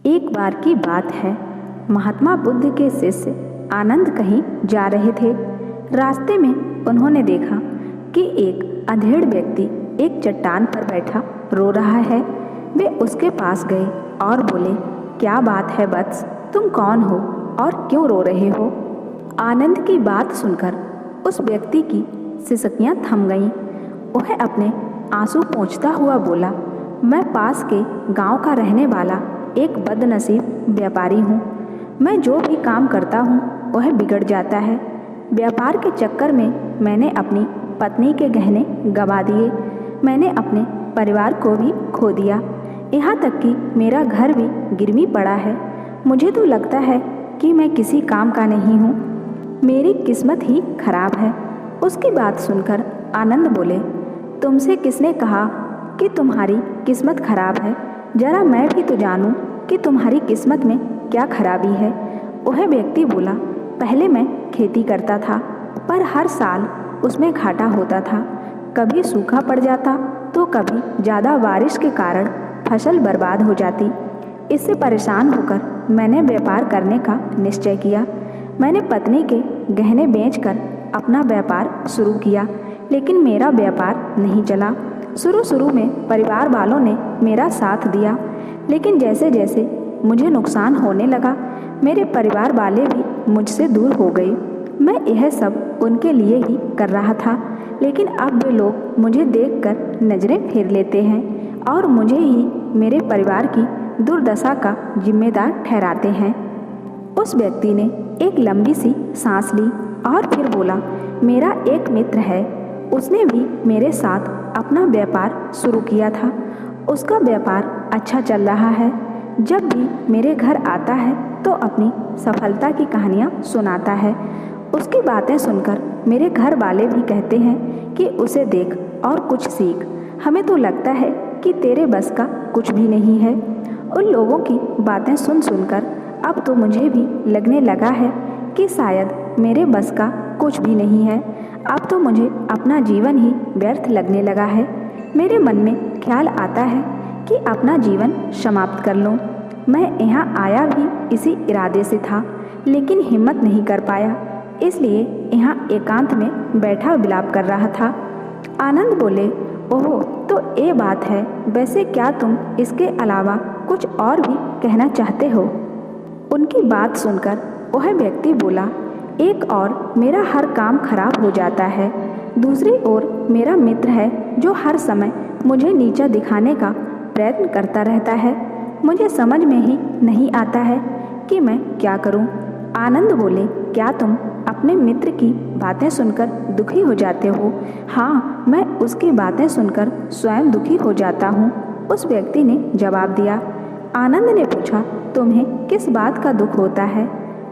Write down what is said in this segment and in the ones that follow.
एक बार की बात है, महात्मा बुद्ध के शिष्य आनंद कहीं जा रहे थे। रास्ते में उन्होंने देखा कि एक अधेड़ व्यक्ति एक चट्टान पर बैठा रो रहा है। वे उसके पास गए और बोले, क्या बात है वत्स, तुम कौन हो और क्यों रो रहे हो? आनंद की बात सुनकर उस व्यक्ति की सिसकियां थम गईं। वह अपने आंसू पोंछता हुआ बोला, मैं पास के गांव का रहने वाला एक बदनसीब व्यापारी हूँ। मैं जो भी काम करता हूँ वह बिगड़ जाता है। व्यापार के चक्कर में मैंने अपनी पत्नी के गहने गंवा दिए। मैंने अपने परिवार को भी खो दिया। यहाँ तक कि मेरा घर भी गिरवी पड़ा है। मुझे तो लगता है कि मैं किसी काम का नहीं हूँ। मेरी किस्मत ही खराब है। उसकी बात सुनकर आनंद बोले, तुमसे किसने कहा कि तुम्हारी किस्मत खराब है? जरा मैं भी तो जानूं कि तुम्हारी किस्मत में क्या खराबी है। वह व्यक्ति बोला, पहले मैं खेती करता था, पर हर साल उसमें घाटा होता था। कभी सूखा पड़ जाता तो कभी ज़्यादा बारिश के कारण फसल बर्बाद हो जाती। इससे परेशान होकर मैंने व्यापार करने का निश्चय किया। मैंने पत्नी के गहने बेचकर अपना व्यापार शुरू किया, लेकिन मेरा व्यापार नहीं चला। शुरू में परिवार वालों ने मेरा साथ दिया, लेकिन जैसे जैसे मुझे नुकसान होने लगा, मेरे परिवार वाले भी मुझसे दूर हो गए। मैं यह सब उनके लिए ही कर रहा था, लेकिन अब वे लोग मुझे देखकर नज़रें फेर लेते हैं और मुझे ही मेरे परिवार की दुर्दशा का जिम्मेदार ठहराते हैं। उस व्यक्ति ने एक लंबी सी सांस ली और फिर बोला, मेरा एक मित्र है, उसने भी मेरे साथ अपना व्यापार शुरू किया था। उसका व्यापार अच्छा चल रहा है। जब भी मेरे घर आता है तो अपनी सफलता की कहानियाँ सुनाता है। उसकी बातें सुनकर मेरे घर वाले भी कहते हैं कि उसे देख और कुछ सीख। हमें तो लगता है कि तेरे बस का कुछ भी नहीं है। उन लोगों की बातें सुन सुनकर अब तो मुझे भी लगने लगा है कि शायद मेरे बस का कुछ भी नहीं है। अब तो मुझे अपना जीवन ही व्यर्थ लगने लगा है। मेरे मन में ख्याल आता है कि अपना जीवन समाप्त कर लूं। मैं यहाँ आया भी इसी इरादे से था, लेकिन हिम्मत नहीं कर पाया, इसलिए यहाँ एकांत में बैठा विलाप कर रहा था। आनंद बोले, ओह, तो ये बात है। वैसे क्या तुम इसके अलावा कुछ और भी कहना चाहते हो? उनकी बात सुनकर वह व्यक्ति बोला, एक और मेरा हर काम खराब हो जाता है। दूसरी ओर मेरा मित्र है जो हर समय मुझे नीचा दिखाने का प्रयत्न करता रहता है। मुझे समझ में ही नहीं आता है कि मैं क्या करूं। आनंद बोले, क्या तुम अपने मित्र की बातें सुनकर दुखी हो जाते हो? हाँ, मैं उसकी बातें सुनकर स्वयं दुखी हो जाता हूँ, उस व्यक्ति ने जवाब दिया। आनंद ने पूछा, तुम्हें किस बात का दुख होता है?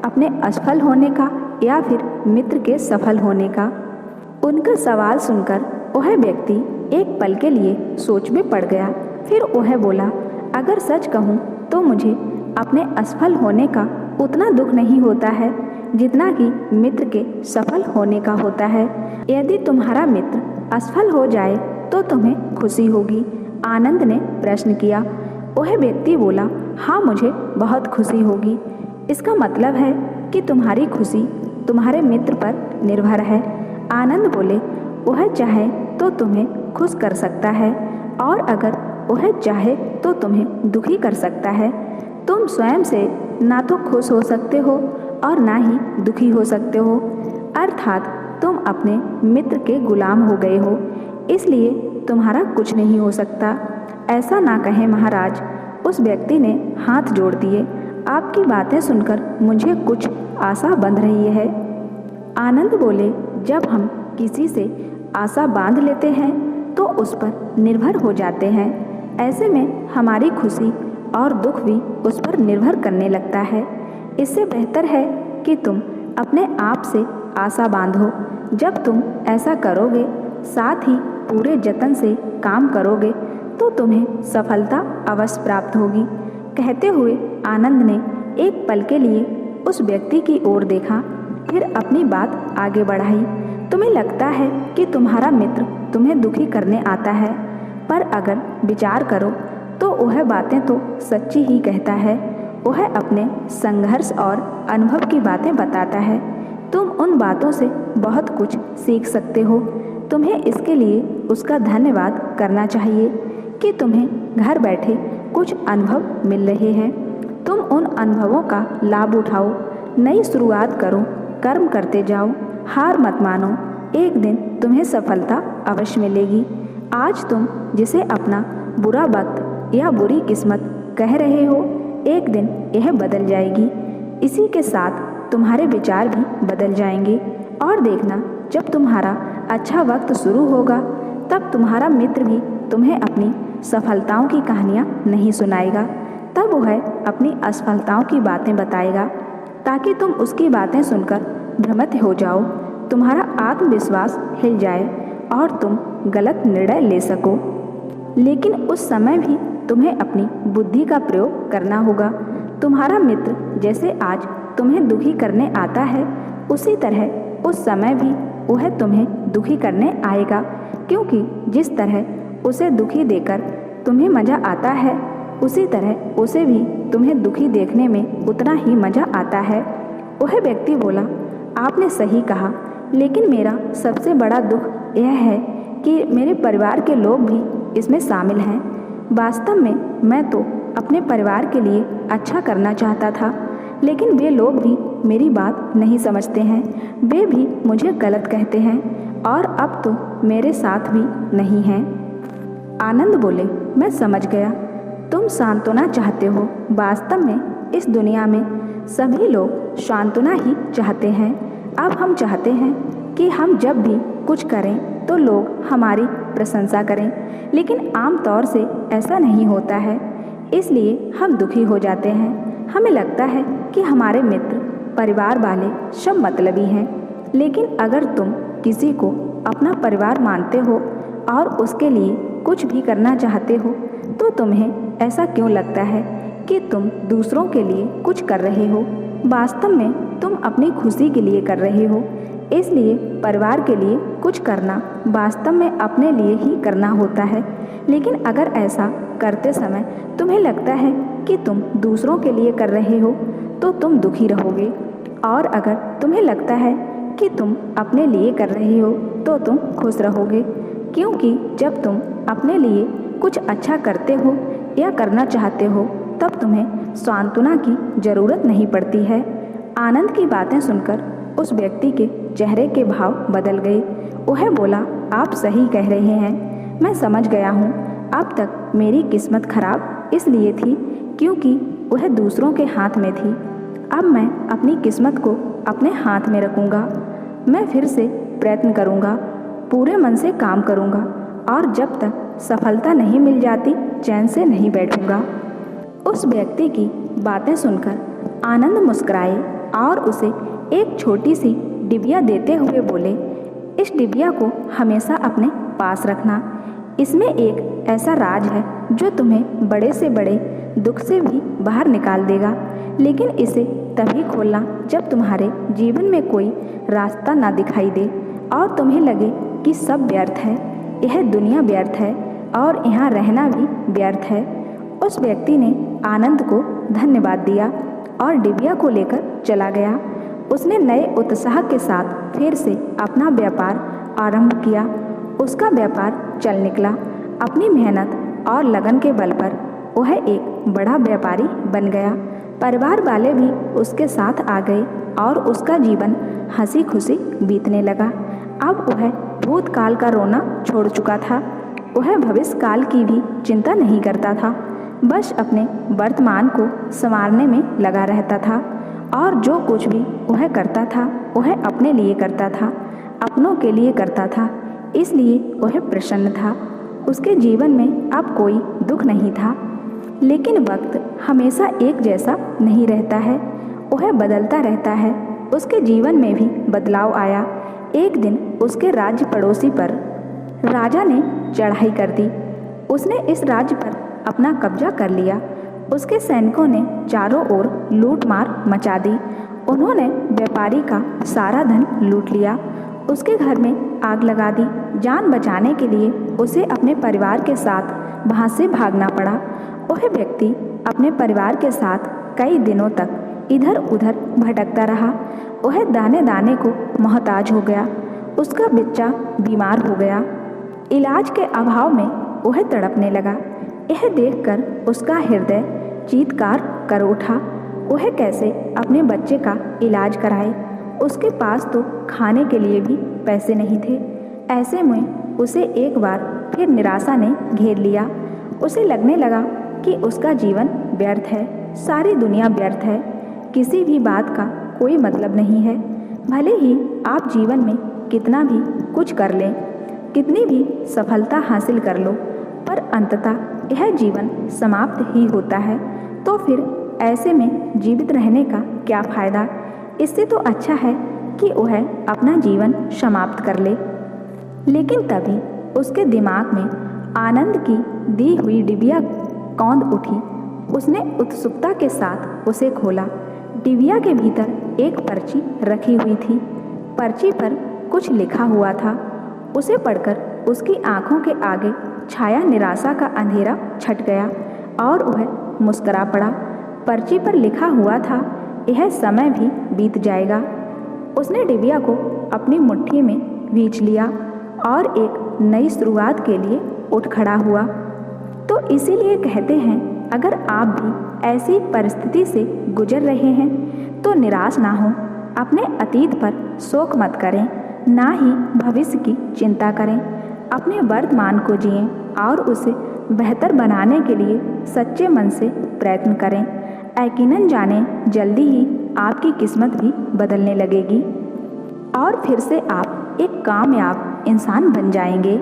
अपने असफल होने का या फिर मित्र के सफल होने का? उनका सवाल सुनकर वह व्यक्ति एक पल के लिए सोच में पड़ गया। फिर वह बोला, अगर सच कहूँ तो मुझे अपने असफल होने का उतना दुख नहीं होता है जितना कि मित्र के सफल होने का होता है। यदि तुम्हारा मित्र असफल हो जाए तो तुम्हें खुशी होगी? आनंद ने प्रश्न किया। वह व्यक्ति बोला, हाँ, मुझे बहुत खुशी होगी। इसका मतलब है कि तुम्हारी खुशी तुम्हारे मित्र पर निर्भर है। आनंद बोले, वह चाहे तो तुम्हें खुश कर सकता है और अगर वह चाहे तो तुम्हें दुखी कर सकता है। तुम स्वयं से ना तो खुश हो सकते हो और ना ही दुखी हो सकते हो, अर्थात तुम अपने मित्र के गुलाम हो गए हो, इसलिए तुम्हारा कुछ नहीं हो सकता। ऐसा ना कहें महाराज, उस व्यक्ति ने हाथ जोड़ दिए। आपकी बातें सुनकर मुझे कुछ आशा बंध रही है। आनंद बोले, जब हम किसी से आशा बांध लेते हैं तो उस पर निर्भर हो जाते हैं। ऐसे में हमारी खुशी और दुख भी उस पर निर्भर करने लगता है। इससे बेहतर है कि तुम अपने आप से आशा बांधो। जब तुम ऐसा करोगे, साथ ही पूरे जतन से काम करोगे, तो तुम्हें सफलता अवश्य प्राप्त होगी। कहते हुए आनंद ने एक पल के लिए उस व्यक्ति की ओर देखा, फिर अपनी बात आगे बढ़ाई। तुम्हें लगता है कि तुम्हारा मित्र तुम्हें दुखी करने आता है, पर अगर विचार करो तो वह बातें तो सच्ची ही कहता है। वह अपने संघर्ष और अनुभव की बातें बताता है। तुम उन बातों से बहुत कुछ सीख सकते हो। तुम्हें इसके लिए उसका धन्यवाद करना चाहिए कि तुम्हें घर बैठे कुछ अनुभव मिल रहे हैं। तुम उन अनुभवों का लाभ उठाओ, नई शुरुआत करो, कर्म करते जाओ, हार मत मानो। एक दिन तुम्हें सफलता अवश्य मिलेगी। आज तुम जिसे अपना बुरा वक्त या बुरी किस्मत कह रहे हो, एक दिन यह बदल जाएगी। इसी के साथ तुम्हारे विचार भी बदल जाएंगे। और देखना, जब तुम्हारा अच्छा वक्त शुरू होगा तब तुम्हारा मित्र भी तुम्हें अपनी सफलताओं की कहानियाँ नहीं सुनाएगा। तब वह अपनी असफलताओं की बातें बताएगा ताकि तुम उसकी बातें सुनकर भ्रमित हो जाओ, तुम्हारा आत्मविश्वास हिल जाए और तुम गलत निर्णय ले सको। लेकिन उस समय भी तुम्हें अपनी बुद्धि का प्रयोग करना होगा। तुम्हारा मित्र जैसे आज तुम्हें दुखी करने आता है, उसी तरह उस समय भी वह तुम्हें दुखी करने आएगा, क्योंकि जिस तरह उसे दुखी देकर तुम्हें मज़ा आता है, उसी तरह उसे भी तुम्हें दुखी देखने में उतना ही मज़ा आता है। वह व्यक्ति बोला, आपने सही कहा, लेकिन मेरा सबसे बड़ा दुख यह है कि मेरे परिवार के लोग भी इसमें शामिल हैं। वास्तव में मैं तो अपने परिवार के लिए अच्छा करना चाहता था, लेकिन वे लोग भी मेरी बात नहीं समझते हैं। वे भी मुझे गलत कहते हैं और अब तो मेरे साथ भी नहीं हैं। आनंद बोले, मैं समझ गया, तुम सांत्वना चाहते हो। वास्तव में इस दुनिया में सभी लोग सांत्वना ही चाहते हैं। अब हम चाहते हैं कि हम जब भी कुछ करें तो लोग हमारी प्रशंसा करें, लेकिन आम तौर से ऐसा नहीं होता है। इसलिए हम दुखी हो जाते हैं। हमें लगता है कि हमारे मित्र, परिवार वाले सब मतलबी हैं। लेकिन अगर तुम किसी को अपना परिवार मानते हो और उसके लिए कुछ भी करना चाहते हो, तो तुम्हें ऐसा क्यों लगता है कि तुम दूसरों के लिए कुछ कर रहे हो? वास्तव में तुम अपनी खुशी के लिए कर रहे हो। इसलिए परिवार के लिए कुछ करना वास्तव में अपने लिए ही करना होता है। लेकिन अगर ऐसा करते समय तुम्हें लगता है कि तुम दूसरों के लिए कर रहे हो, तो तुम दुखी रहोगे। और अगर तुम्हें लगता है कि तुम अपने लिए कर रहे हो, तो तुम खुश रहोगे, क्योंकि जब तुम अपने लिए कुछ अच्छा करते हो या करना चाहते हो, तब तुम्हें सांत्वना की जरूरत नहीं पड़ती है। आनंद की बातें सुनकर उस व्यक्ति के चेहरे के भाव बदल गए। वह बोला, आप सही कह रहे हैं, मैं समझ गया हूँ। अब तक मेरी किस्मत खराब इसलिए थी क्योंकि वह दूसरों के हाथ में थी। अब मैं अपनी किस्मत को अपने हाथ में रखूँगा। मैं फिर से प्रयत्न करूँगा, पूरे मन से काम करूँगा और जब तक सफलता नहीं मिल जाती चैन से नहीं बैठूँगा। उस व्यक्ति की बातें सुनकर आनंद मुस्कुराए और उसे एक छोटी सी डिबिया देते हुए बोले, इस डिबिया को हमेशा अपने पास रखना। इसमें एक ऐसा राज है जो तुम्हें बड़े से बड़े दुख से भी बाहर निकाल देगा। लेकिन इसे तभी खोलना जब तुम्हारे जीवन में कोई रास्ता ना दिखाई दे और तुम्हें लगे कि सब व्यर्थ है, यह दुनिया व्यर्थ है और यहाँ रहना भी व्यर्थ है। उस व्यक्ति ने आनंद को धन्यवाद दिया और डिबिया को लेकर चला गया। उसने नए उत्साह के साथ फिर से अपना व्यापार आरंभ किया। उसका व्यापार चल निकला। अपनी मेहनत और लगन के बल पर वह एक बड़ा व्यापारी बन गया। परिवार वाले भी उसके साथ आ गए और उसका जीवन हंसी खुशी बीतने लगा। अब वह भूतकाल का रोना छोड़ चुका था। वह भविष्य काल की भी चिंता नहीं करता था, बस अपने वर्तमान को संवारने में लगा रहता था। और जो कुछ भी वह करता था वह अपने लिए करता था, अपनों के लिए करता था, इसलिए वह प्रसन्न था। उसके जीवन में अब कोई दुख नहीं था। लेकिन वक्त हमेशा एक जैसा नहीं रहता है, वह बदलता रहता है। उसके जीवन में भी बदलाव आया। एक दिन उसके राज्य पड़ोसी पर राजा ने चढ़ाई कर दी। उसने इस राज्य पर अपना कब्जा कर लिया। उसके सैनिकों ने चारों ओर लूटमार मचा दी। उन्होंने व्यापारी का सारा धन लूट लिया। उसके घर में आग लगा दी। जान बचाने के लिए उसे अपने परिवार के साथ वहाँ से भागना पड़ा। वह व्यक्ति अपने परिवार के साथ कई दिनों तक इधर उधर भटकता रहा। वह दाने दाने को मोहताज हो गया। उसका बच्चा बीमार हो गया। इलाज के अभाव में वह तड़पने लगा। यह देखकर उसका हृदय चीत्कार कर उठा। वह कैसे अपने बच्चे का इलाज कराए? उसके पास तो खाने के लिए भी पैसे नहीं थे। ऐसे में उसे एक बार फिर निराशा ने घेर लिया। उसे लगने लगा कि उसका जीवन व्यर्थ है, सारी दुनिया व्यर्थ है, किसी भी बात का कोई मतलब नहीं है। भले ही आप जीवन में कितना भी कुछ कर लें, कितनी भी सफलता हासिल कर लो, पर अंततः यह जीवन समाप्त ही होता है। तो फिर ऐसे में जीवित रहने का क्या फायदा? इससे तो अच्छा है कि वह अपना जीवन समाप्त कर ले। लेकिन तभी उसके दिमाग में आनंद की दी हुई डिबिया कौंध उठी। उसने उत्सुकता के साथ उसे खोला। डिबिया के भीतर एक पर्ची रखी हुई थी। पर्ची पर कुछ लिखा हुआ था। उसे पढ़कर उसकी आंखों के आगे छाया निराशा का अंधेरा छट गया और वह मुस्करा पड़ा। पर्ची पर लिखा हुआ था, यह समय भी बीत जाएगा। उसने डिबिया को अपनी मुट्ठी में भींच लिया और एक नई शुरुआत के लिए उठ खड़ा हुआ। तो इसीलिए कहते हैं, अगर आप भी ऐसी परिस्थिति से गुजर रहे हैं तो निराश ना हो। अपने अतीत पर शोक मत करें, ना ही भविष्य की चिंता करें। अपने वर्तमान को जिएं और उसे बेहतर बनाने के लिए सच्चे मन से प्रयत्न करें। यकीनन जाने जल्दी ही आपकी किस्मत भी बदलने लगेगी और फिर से आप एक कामयाब इंसान बन जाएंगे।